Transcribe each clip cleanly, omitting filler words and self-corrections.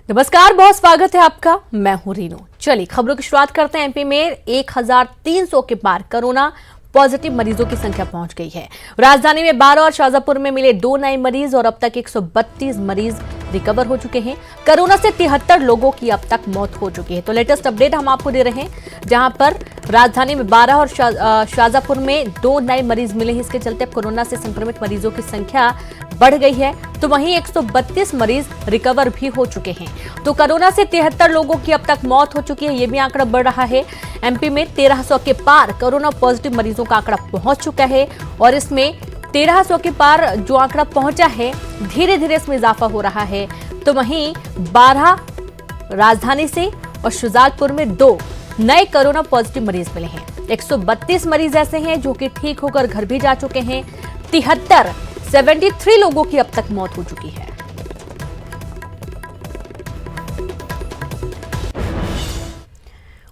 नमस्कार, बहुत स्वागत है आपका। मैं हूं रीनू। चलिए खबरों की शुरुआत करते हैं। एमपी में 1300 के पार कोरोना पॉजिटिव मरीजों की संख्या पहुंच गई है। राजधानी में 12 और शाजापुर में मिले 2 नए मरीज और अब तक 132 मरीज रिकवर हो चुके हैं। कोरोना से 73 लोगों की अब तक मौत हो चुकी है। तो लेटेस्ट अपडेट हम आपको दे रहे हैं, जहां पर राजधानी में 12 और शाजापुर में 2 नए मरीज मिले हैं। इसके चलते अब कोरोना से संक्रमित मरीजों की संख्या बढ़ गई है। तो वहीं 132 मरीज रिकवर भी हो चुके हैं। तो कोरोना से 73 लोगों की अब तक मौत हो चुकी है। ये भी आंकड़ा बढ़ रहा है। एमपी में 1300 के पार कोरोना पॉजिटिव मरीजों का आंकड़ा पहुंच चुका है और इसमें 1300 के पार जो आंकड़ा पहुंचा है, धीरे धीरे इसमें इजाफा हो रहा है। तो वहीं 12 राजधानी से और शुजालपुर में 2 नए कोरोना पॉजिटिव मरीज मिले हैं। 132 मरीज ऐसे हैं जो कि ठीक होकर घर भी जा चुके हैं। 73 लोगों की अब तक मौत हो चुकी है।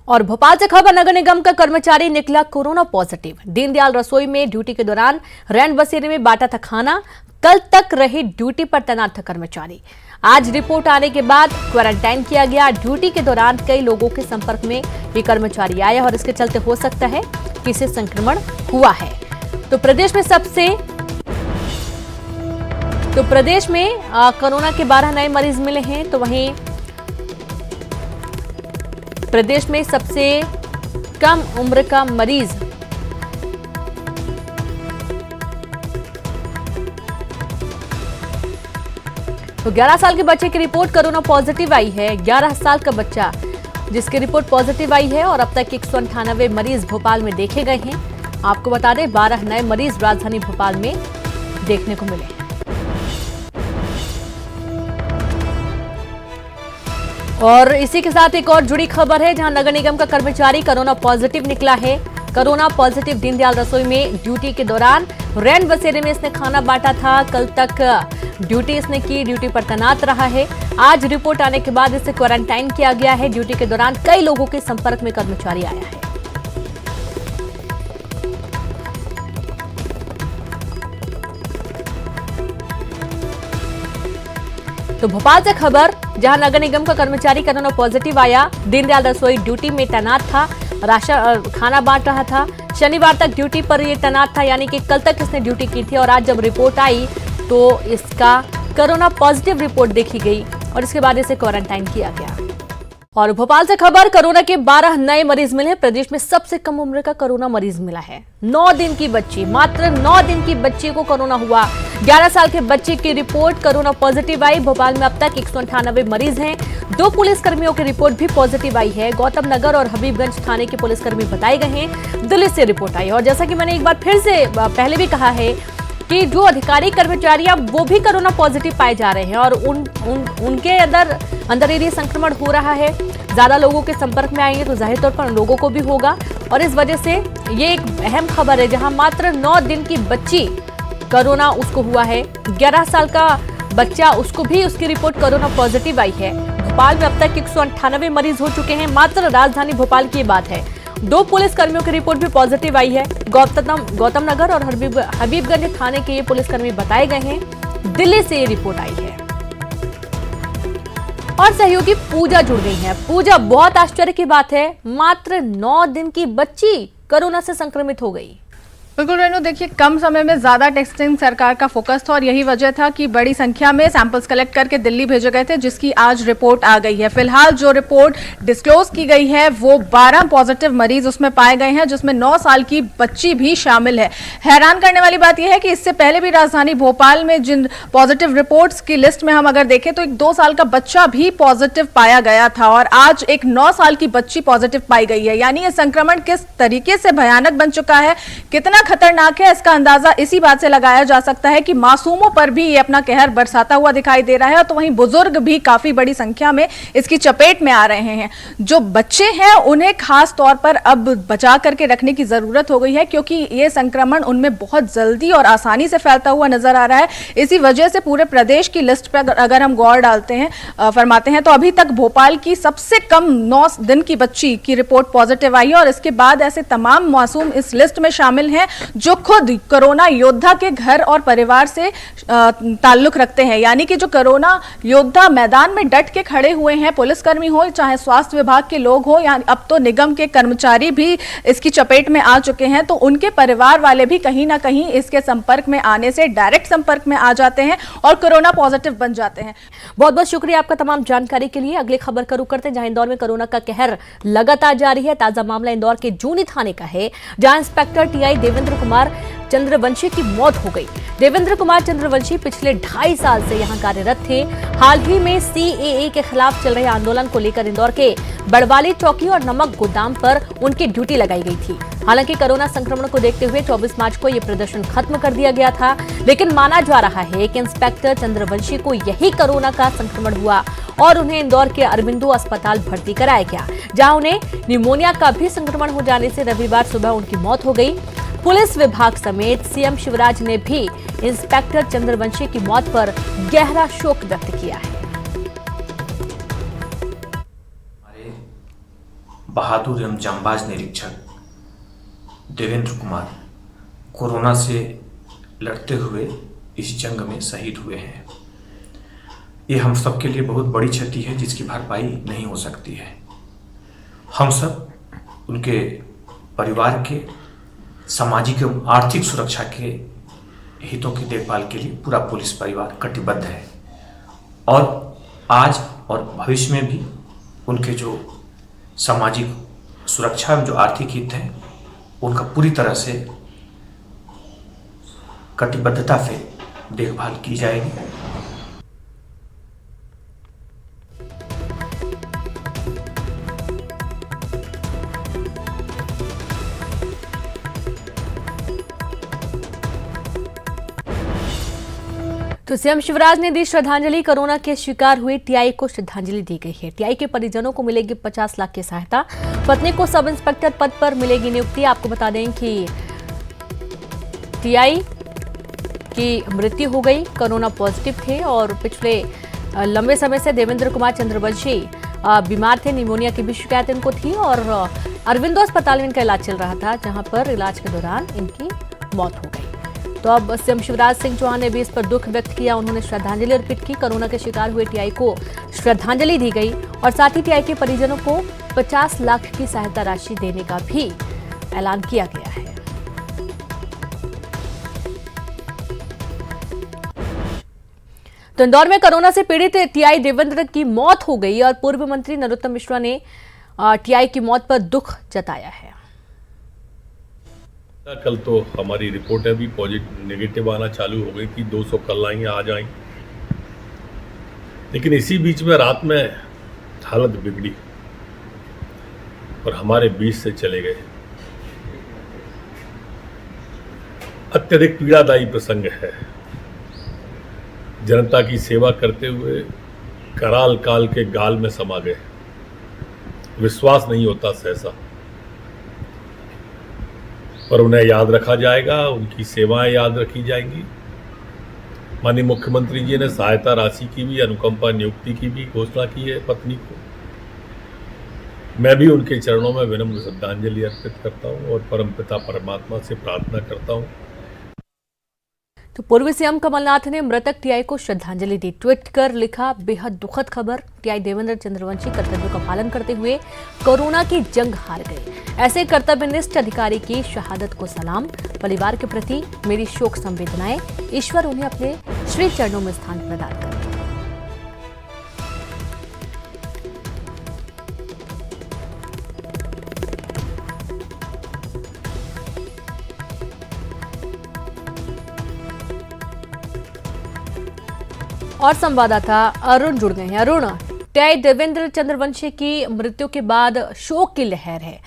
और भोपाल से खबर, नगर निगम का कर्मचारी निकला कोरोना पॉजिटिव। दीनदयाल रसोई में ड्यूटी के दौरान रैन बसेरे में बांटा था खाना। कल तक रहे ड्यूटी पर तैनात था कर्मचारी। आज रिपोर्ट आने के बाद क्वारंटाइन किया गया। ड्यूटी के दौरान कई लोगों के संपर्क में ये कर्मचारी आया और इसके चलते हो सकता है कि इसे संक्रमण हुआ है। तो प्रदेश में कोरोना के 12 नए मरीज मिले हैं। तो वहीं प्रदेश में सबसे कम उम्र का मरीज तो 11 साल के बच्चे की रिपोर्ट कोरोना पॉजिटिव आई है। 11 साल का बच्चा जिसकी रिपोर्ट पॉजिटिव आई है और अब तक 198 मरीज भोपाल में देखे गए हैं। आपको बता दें, 12 नए मरीज राजधानी भोपाल में देखने को मिले हैं। और इसी के साथ एक और जुड़ी खबर है, जहां नगर निगम का कर्मचारी कोरोना पॉजिटिव निकला है। कोरोना पॉजिटिव दीनदयाल रसोई में ड्यूटी के दौरान रैन बसेरे में इसने खाना बांटा था। कल तक ड्यूटी इसने की, ड्यूटी पर तैनात रहा है। आज रिपोर्ट आने के बाद इसे क्वारंटाइन किया गया है। ड्यूटी के दौरान कई लोगों के संपर्क में कर्मचारी आया है। तो भोपाल से खबर, जहां नगर निगम का कर्मचारी कोरोना पॉजिटिव आया। दीनदयाल रसोई ड्यूटी में तैनात था, खाना बांट रहा था। शनिवार तक ड्यूटी पर ये तैनात था, यानी कि कल तक इसने ड्यूटी की थी और आज जब रिपोर्ट आई तो इसका कोरोना पॉजिटिव रिपोर्ट देखी गई और इसके बाद इसे क्वारंटाइन किया गया। और भोपाल से खबर, कोरोना के 12 नए मरीज मिले हैं। प्रदेश में सबसे कम उम्र का कोरोना मरीज मिला है। 9 दिन की बच्ची, मात्र 9 दिन की बच्ची को कोरोना हुआ। 11 साल के बच्चे की रिपोर्ट कोरोना पॉजिटिव आई। भोपाल में अब तक 198 मरीज हैं। 2 पुलिसकर्मियों की रिपोर्ट भी पॉजिटिव आई है। गौतम नगर और हबीबगंज थाने के पुलिसकर्मी बताए गए हैं। दिल्ली से रिपोर्ट आई और जैसा कि मैंने एक बार फिर से पहले भी कहा है कि जो अधिकारी कर्मचारी वो भी कोरोना पॉजिटिव पाए जा रहे हैं और उनके अंदर यदि संक्रमण हो रहा है, ज्यादा लोगों के संपर्क में आएंगे तो जाहिर तौर पर उन लोगों को भी होगा। और इस वजह से ये एक अहम खबर है, जहां मात्र 9 दिन की बच्ची कोरोना उसको हुआ है। 11 साल का बच्चा, उसको भी उसकी रिपोर्ट कोरोना पॉजिटिव आई है। भोपाल में अब तक 198 मरीज हो चुके हैं। मात्र राजधानी भोपाल की बात है। 2 पुलिसकर्मियों की रिपोर्ट भी पॉजिटिव आई है। गौतम नगर और हबीबगंज थाने के ये पुलिसकर्मी बताए गए हैं। दिल्ली से ये रिपोर्ट आई है। और सहयोगी पूजा जुड़ गई है। पूजा, बहुत आश्चर्य की बात है, मात्र 9 दिन की बच्ची कोरोना से संक्रमित हो गई। बिल्कुल रेनू, देखिए कम समय में ज्यादा टेस्टिंग सरकार का फोकस था और यही वजह था कि बड़ी संख्या में सैंपल्स कलेक्ट करके दिल्ली भेजे गए थे, जिसकी आज रिपोर्ट आ गई है। फिलहाल जो रिपोर्ट डिस्क्लोज की गई है वो 12 पॉजिटिव मरीज उसमें पाए गए हैं, जिसमें 9 साल की बच्ची भी शामिल है। हैरान करने वाली बात यह है कि इससे पहले भी राजधानी भोपाल में जिन पॉजिटिव रिपोर्ट्स की लिस्ट में हम अगर देखें तो एक 2 साल का बच्चा भी पॉजिटिव पाया गया था और आज एक 9 साल की बच्ची पॉजिटिव पाई गई है। यानी ये संक्रमण किस तरीके से भयानक बन चुका है, कितना खतरनाक है, इसका अंदाजा इसी बात से लगाया जा सकता है कि मासूमों पर भी ये अपना कहर बरसाता हुआ दिखाई दे रहा है। तो वहीं बुजुर्ग भी काफी बड़ी संख्या में इसकी चपेट में आ रहे हैं। जो बच्चे हैं उन्हें खास तौर पर अब बचा करके रखने की जरूरत हो गई है, क्योंकि ये संक्रमण उनमें बहुत जल्दी और आसानी से फैलता हुआ नजर आ रहा है। इसी वजह से पूरे प्रदेश की लिस्ट पर अगर हम गौर डालते हैं, फरमाते हैं, तो अभी तक भोपाल की सबसे कम 9 दिन की बच्ची की रिपोर्ट पॉजिटिव आई है और इसके बाद ऐसे तमाम मासूम इस लिस्ट में शामिल हैं जो खुद कोरोना योद्धा के घर और परिवार से ताल्लुक रखते हैं। यानी कि जो कोरोना योद्धा मैदान में डट के खड़े हुए हैं, पुलिसकर्मी हो चाहे स्वास्थ्य विभाग के लोग हो, या अब तो निगम के कर्मचारी भी इसकी चपेट में आ चुके हैं, तो उनके परिवार वाले भी कहीं ना कहीं इसके संपर्क में आने से डायरेक्ट संपर्क में आ जाते हैं और कोरोना पॉजिटिव बन जाते हैं। बहुत बहुत शुक्रिया आपका तमाम जानकारी के लिए। अगली खबर का रुख करते हैं, जहां इंदौर में कोरोना का कहर लगातार जारी है। ताजा मामला इंदौर के जूनी थाने का है, जहां इंस्पेक्टर टीआई देवेंद्र कुमार चंद्रवंशी की मौत हो गई। देवेंद्र कुमार चंद्रवंशी पिछले 2.5 साल से यहां कार्यरत थे। हाल ही में सीएए के खिलाफ चल रहे आंदोलन को लेकर इंदौर के बड़वाली चौकी और नमक गोदाम पर उनकी ड्यूटी लगाई गई थी। हालांकि कोरोना संक्रमण को देखते हुए 24 मार्च को यह प्रदर्शन खत्म कर दिया गया था, लेकिन माना जा रहा है कि इंस्पेक्टर चंद्रवंशी को यही कोरोना का संक्रमण हुआ और उन्हें इंदौर के अरबिंदो अस्पताल भर्ती कराया गया, जहां उन्हें निमोनिया का भी संक्रमण हो जाने से रविवार सुबह उनकी मौत हो गई। पुलिस विभाग समेत सीएम शिवराज ने भी इंस्पेक्टर चंद्रवंशी की मौत पर गहरा शोक व्यक्त किया है। हमारे बहादुर एवं जांबाज निरीक्षक देवेंद्र कुमार कोरोना से लड़ते हुए इस जंग में शहीद हुए हैं। ये हम सब के लिए बहुत बड़ी क्षति है, जिसकी भरपाई नहीं हो सकती है। हम सब उनके परिवार के सामाजिक एवं आर्थिक सुरक्षा के हितों की देखभाल के लिए पूरा पुलिस परिवार कटिबद्ध है और आज और भविष्य में भी उनके जो सामाजिक सुरक्षा एवं जो आर्थिक हित हैं उनका पूरी तरह से कटिबद्धता से देखभाल की जाएगी। तो सीएम शिवराज ने दी श्रद्धांजलि। कोरोना के शिकार हुए टीआई को श्रद्धांजलि दी गई है। टीआई के परिजनों को मिलेगी 50 लाख की सहायता। पत्नी को सब इंस्पेक्टर पद पर मिलेगी नियुक्ति। आपको बता दें कि टीआई की मृत्यु हो गई, कोरोना पॉजिटिव थे और पिछले लंबे समय से देवेंद्र कुमार चंद्रवंशी बीमार थे, निमोनिया की भी शिकायत इनको थी और अरविंदो अस्पताल में इनका इलाज चल रहा था, जहां पर इलाज के दौरान इनकी मौत हो गई। तो अब सीएम शिवराज सिंह चौहान ने भी इस पर दुख व्यक्त किया। उन्होंने श्रद्धांजलि अर्पित की। कोरोना के शिकार हुए टीआई को श्रद्धांजलि दी गई और साथ ही टीआई के परिजनों को 50 लाख की सहायता राशि देने का भी ऐलान किया गया है। तो इंदौर में कोरोना से पीड़ित टीआई देवेंद्र की मौत हो गई और पूर्व मंत्री नरोत्तम मिश्रा ने टीआई की मौत पर दुख जताया है। कल तो हमारी रिपोर्टें भी पॉजिटिव नेगेटिव आना चालू हो गई कि 200 कल आई आज आई, लेकिन इसी बीच में रात में हालत बिगड़ी और हमारे बीच से चले गए। अत्यधिक पीड़ादायी प्रसंग है। जनता की सेवा करते हुए कराल काल के गाल में समा गए। विश्वास नहीं होता सहसा, पर उन्हें याद रखा जाएगा, उनकी सेवाएं याद रखी जाएंगी। माननीय मुख्यमंत्री जी ने सहायता राशि की भी, अनुकंपा नियुक्ति की भी घोषणा की है पत्नी को। मैं भी उनके चरणों में विनम्र श्रद्धांजलि अर्पित करता हूं और परमपिता परमात्मा से प्रार्थना करता हूं। तो पूर्व सीएम कमलनाथ ने मृतक टीआई को श्रद्धांजलि दी। ट्वीट कर लिखा, बेहद दुखद खबर, टीआई देवेंद्र चंद्रवंशी कर्तव्यों का पालन करते हुए कोरोना की जंग हार गए। ऐसे कर्तव्यनिष्ठ अधिकारी की शहादत को सलाम। परिवार के प्रति मेरी शोक संवेदनाएं। ईश्वर उन्हें अपने श्री चरणों में स्थान प्रदान करे। और संवाददाता अरुण जुड़ गए हैं। अरुण, टीआई देवेंद्र चंद्रवंशी की मृत्यु के बाद शोक की लहर है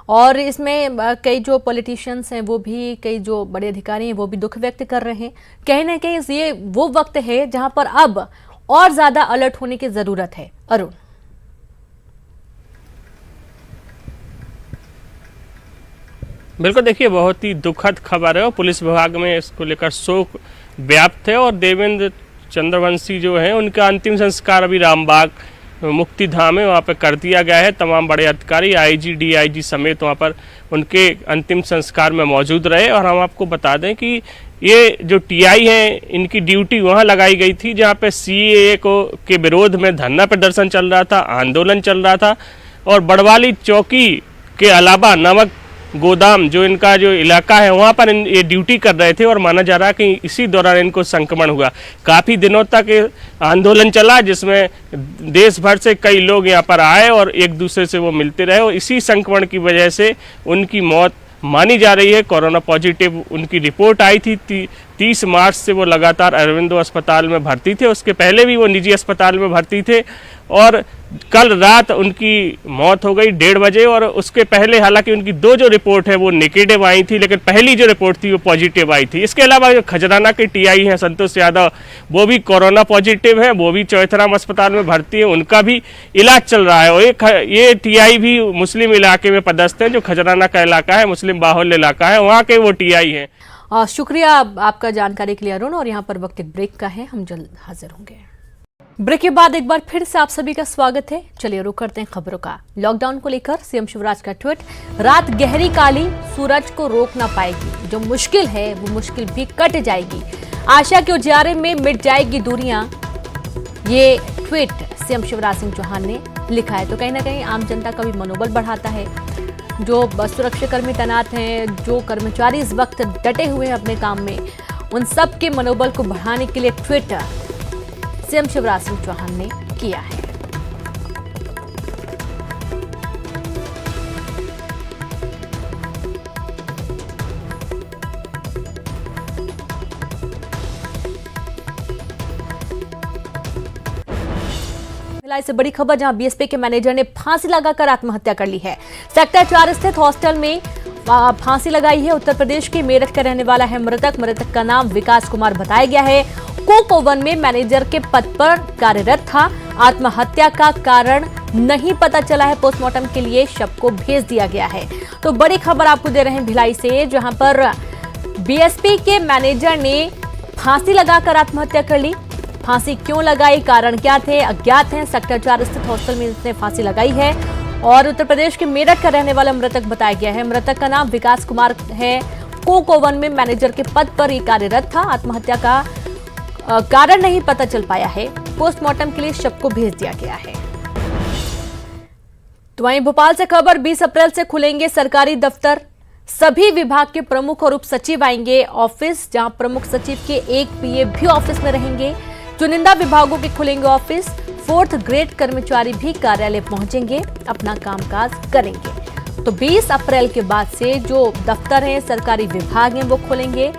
और इसमें कई जो पॉलिटिशियंस हैं वो भी, कई जो बड़े अधिकारी हैं वो भी दुख व्यक्त कर रहे हैं। कहीं ना कहीं ये वो वक्त है जहां पर अब और ज्यादा अलर्ट होने की जरूरत है। अरुण, बिल्कुल, देखिए बहुत ही दुखद खबर है और पुलिस विभाग में इसको लेकर शोक व्याप्त है और देवेंद्र चंद्रवंशी जो हैं उनका अंतिम संस्कार अभी रामबाग मुक्तिधाम है वहाँ पर कर दिया गया है। तमाम बड़े अधिकारी आईजी डीआईजी समेत वहाँ पर उनके अंतिम संस्कार में मौजूद रहे। और हम आपको बता दें कि ये जो टीआई हैं इनकी ड्यूटी वहाँ लगाई गई थी जहाँ पे सीएए के विरोध में धरना प्रदर्शन चल रहा था, आंदोलन चल रहा था। और बड़वाली चौकी के अलावा नमक गोदाम जो इनका जो इलाका है वहाँ पर ये ड्यूटी कर रहे थे और माना जा रहा है कि इसी दौरान इनको संक्रमण हुआ। काफ़ी दिनों तक आंदोलन चला जिसमें देश भर से कई लोग यहाँ पर आए और एक दूसरे से वो मिलते रहे और इसी संक्रमण की वजह से उनकी मौत मानी जा रही है। कोरोना पॉजिटिव उनकी रिपोर्ट आई थी। 30 मार्च से वो लगातार अरविंदो अस्पताल में भर्ती थे, उसके पहले भी वो निजी अस्पताल में भर्ती थे और कल रात उनकी मौत हो गई 1:30 बजे। और उसके पहले हालांकि उनकी 2 जो रिपोर्ट है वो नेगेटिव आई थी, लेकिन पहली जो रिपोर्ट थी वो पॉजिटिव आई थी। इसके अलावा जो खजराना के टीआई हैं संतोष यादव, वो भी कोरोना पॉजिटिव है, वो भी चौथराम अस्पताल में भर्ती है, उनका भी इलाज चल रहा है। और ये टीआई भी मुस्लिम इलाके में पदस्थ है, जो खजराना का इलाका है, मुस्लिम बाहुल्य इलाका है, वहाँ के वो टीआई है। शुक्रिया आपका जानकारी के लिए अरुण। और यहाँ पर वक्त एक ब्रेक का है, हम जल्द हाजिर होंगे। ब्रेक के बाद एक बार फिर से आप सभी का स्वागत है। चलिए रुक करते हैं खबरों का। लॉकडाउन को लेकर सीएम शिवराज का ट्वीट, रात गहरी काली सूरज को रोक ना पाएगी, जो मुश्किल है वो मुश्किल भी कट जाएगी, आशा के उजारे में मिट जाएगी दूरियां। ये ट्वीट सीएम शिवराज सिंह चौहान ने लिखा है। तो कहीं ना कहीं आम जनता का भी मनोबल बढ़ाता है। जो सुरक्षाकर्मी तैनात हैं, जो कर्मचारी इस वक्त डटे हुए हैं अपने काम में, उन सब के मनोबल को बढ़ाने के लिए ट्वीट सीएम शिवराज सिंह चौहान ने किया है। से बड़ी खबर, जहां बीएसपी के मैनेजर ने फांसी लगाकर आत्महत्या कर ली है। सेक्टर 4 स्थित हॉस्टल में फांसी लगाई है। उत्तर प्रदेश के मेरठ का रहने वाला है मृतक का नाम विकास कुमार बताया गया है। कोक ओवन में मैनेजर के पद पर कार्यरत था। आत्महत्या का कारण नहीं पता चला है। पोस्टमार्टम के लिए शव को भेज दिया गया है। तो बड़ी खबर आपको दे रहे हैं भिलाई से, जहां पर बीएसपी के मैनेजर ने फांसी लगाकर आत्महत्या कर ली। फांसी क्यों लगाई, कारण क्या थे, अज्ञात हैं। सेक्टर 4 स्थित हॉस्टल में इसने फांसी लगाई है और उत्तर प्रदेश के मेरठ का रहने वाला मृतक बताया गया है। मृतक का नाम विकास कुमार है। कोक ओवन में मैनेजर के पद पर ही कार्यरत था। आत्महत्या का कारण नहीं पता चल पाया है। पोस्टमार्टम के लिए शव को भेज दिया गया है। तो वहीं भोपाल से खबर, 20 अप्रैल से खुलेंगे सरकारी दफ्तर। सभी विभाग के प्रमुख और उप सचिव आएंगे ऑफिस, जहां प्रमुख सचिव के 1 पीए भी ऑफिस में रहेंगे। चुनिंदा विभागों के खुलेंगे ऑफिस। 4th ग्रेड कर्मचारी भी कार्यालय पहुंचेंगे, अपना कामकाज करेंगे। तो 20 अप्रैल के बाद से जो दफ्तर हैं, सरकारी विभाग हैं, वो खुलेंगे।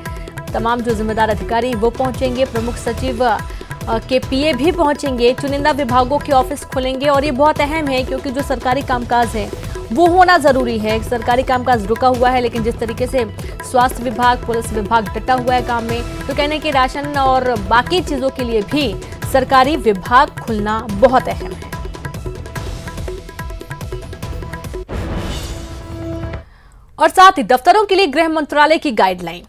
तमाम जो जिम्मेदार अधिकारी वो पहुंचेंगे। प्रमुख सचिव के पीए भी पहुंचेंगे। चुनिंदा विभागों के ऑफिस खुलेंगे और ये बहुत अहम है क्योंकि जो सरकारी कामकाज है वो होना जरूरी है। सरकारी कामकाज रुका हुआ है, लेकिन जिस तरीके से स्वास्थ्य विभाग, पुलिस विभाग डटा हुआ है काम में, तो कहने के राशन और बाकी चीजों के लिए भी सरकारी विभाग खुलना बहुत अहम है। और साथ ही दफ्तरों के लिए गृह मंत्रालय की guideline,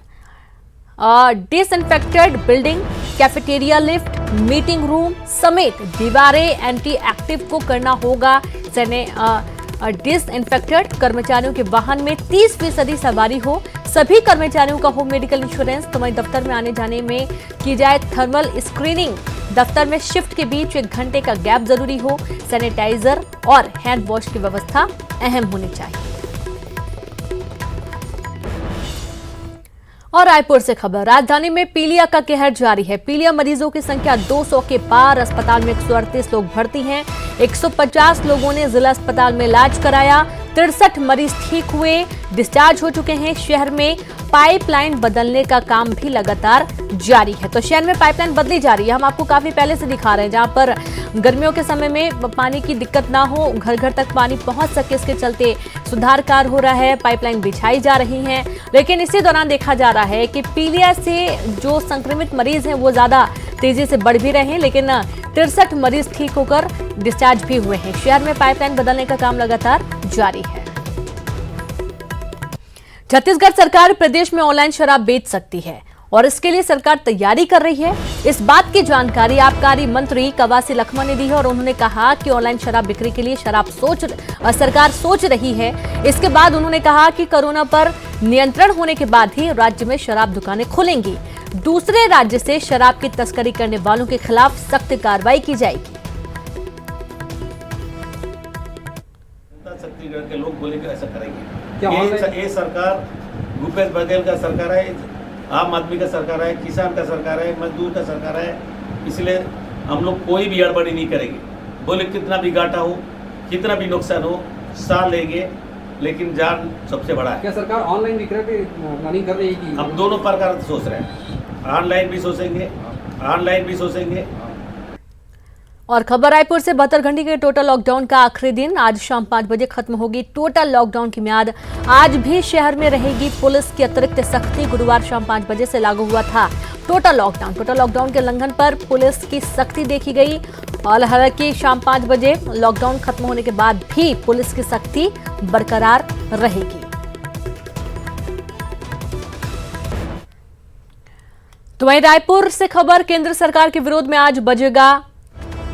disinfected building, cafeteria, lift, meeting room समेत दीवारें एंटी एक्टिव को करना होगा डिसइंफेक्टेड। कर्मचारियों के वाहन में 30% सवारी हो। सभी कर्मचारियों का हो मेडिकल इंश्योरेंस। तो वहीं दफ्तर में आने जाने में की जाए थर्मल स्क्रीनिंग। दफ्तर में शिफ्ट के बीच 1 घंटे का गैप जरूरी हो। सैनिटाइजर और हैंड वॉश की व्यवस्था अहम होनी चाहिए। और रायपुर से खबर, राजधानी में पीलिया का कहर जारी है। पीलिया मरीजों की संख्या 200 के पार। अस्पताल में 138 लोग भर्ती हैं। 150 लोगों ने जिला अस्पताल में इलाज कराया। 63 मरीज ठीक हुए, डिस्चार्ज हो चुके हैं। शहर में पाइपलाइन बदलने का काम भी लगातार जारी है। तो शहर में पाइपलाइन बदली जा रही है। हम आपको काफी पहले से दिखा रहे हैं, जहां पर गर्मियों के समय में पानी की दिक्कत ना हो, घर घर तक पानी पहुंच सके, इसके चलते सुधार कार्य हो रहा है, पाइपलाइन बिछाई जा रही हैं। लेकिन इसी दौरान देखा जा रहा है कि पीलिया से जो संक्रमित मरीज हैं वो ज्यादा तेजी से बढ़ भी रहे हैं, लेकिन 63 मरीज ठीक होकर डिस्चार्ज भी हुए हैं। शहर में पाइपलाइन बदलने का काम लगातार जारी है। छत्तीसगढ़ सरकार प्रदेश में ऑनलाइन शराब बेच सकती है। और इसके लिए सरकार तैयारी कर रही है। इस बात की जानकारी आबकारी मंत्री कवासी लखमा ने दी है और उन्होंने कहा कि ऑनलाइन शराब बिक्री के लिए सरकार सोच रही है। इसके बाद उन्होंने कहा कि कोरोना पर नियंत्रण होने के बाद ही राज्य में शराब दुकानें खुलेंगी। दूसरे राज्य से शराब की तस्करी करने वालों के खिलाफ सख्त कार्रवाई की जाएगी। छत्तीसगढ़ के लोग बोले कि ऐसा करेंगे। ये सरकार भूपेश बघेल का सरकार है, आम आदमी का सरकार है, किसान का सरकार है, मजदूर का सरकार है, इसलिए हम लोग कोई भी गड़बड़ी नहीं करेंगे। बोले कितना भी घाटा हो, कितना भी नुकसान हो, साल लेंगे, लेकिन जान सबसे बड़ा है। क्या सरकार ऑनलाइन विक्रय की प्लानिंग कर रही है कि हम दोनों प्रकार से सोच रहे हैं, ऑनलाइन भी सोचेंगे। और खबर रायपुर से 72 घंटे के टोटल लॉकडाउन का आखिरी दिन। आज शाम 5 बजे खत्म होगी टोटल लॉकडाउन की मियाद। आज भी शहर में रहेगी पुलिस की अतिरिक्त सख्ती। गुरुवार शाम 5 बजे से लागू हुआ था टोटल लॉकडाउन के उल्लंघन पर पुलिस की सख्ती देखी गई। और हालांकि शाम 5 बजे लॉकडाउन खत्म होने के बाद भी पुलिस की सख्ती बरकरार रहेगी। तो वहीं रायपुर से खबर, केंद्र सरकार के विरोध में आज बजेगा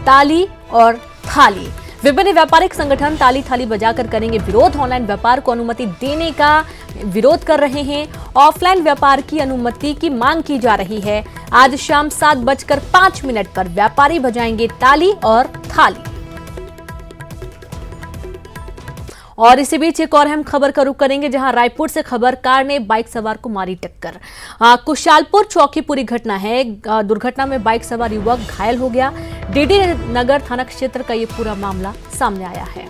ताली और थाली। विभिन्न व्यापारिक संगठन ताली थाली बजाकर करेंगे विरोध। ऑनलाइन व्यापार को अनुमति देने का विरोध कर रहे हैं। ऑफलाइन व्यापार की अनुमति की मांग की जा रही है। आज शाम 7:05 पर व्यापारी बजाएंगे ताली और थाली। और इसी बीच एक और अहम खबर का रुख करेंगे, जहां रायपुर से खबर, कार ने बाइक सवार को मारी टक्कर। कुशालपुर चौकी पूरी घटना है। दुर्घटना में बाइक सवार युवक घायल हो गया। डीडी नगर थाना क्षेत्र का ये पूरा मामला सामने आया है।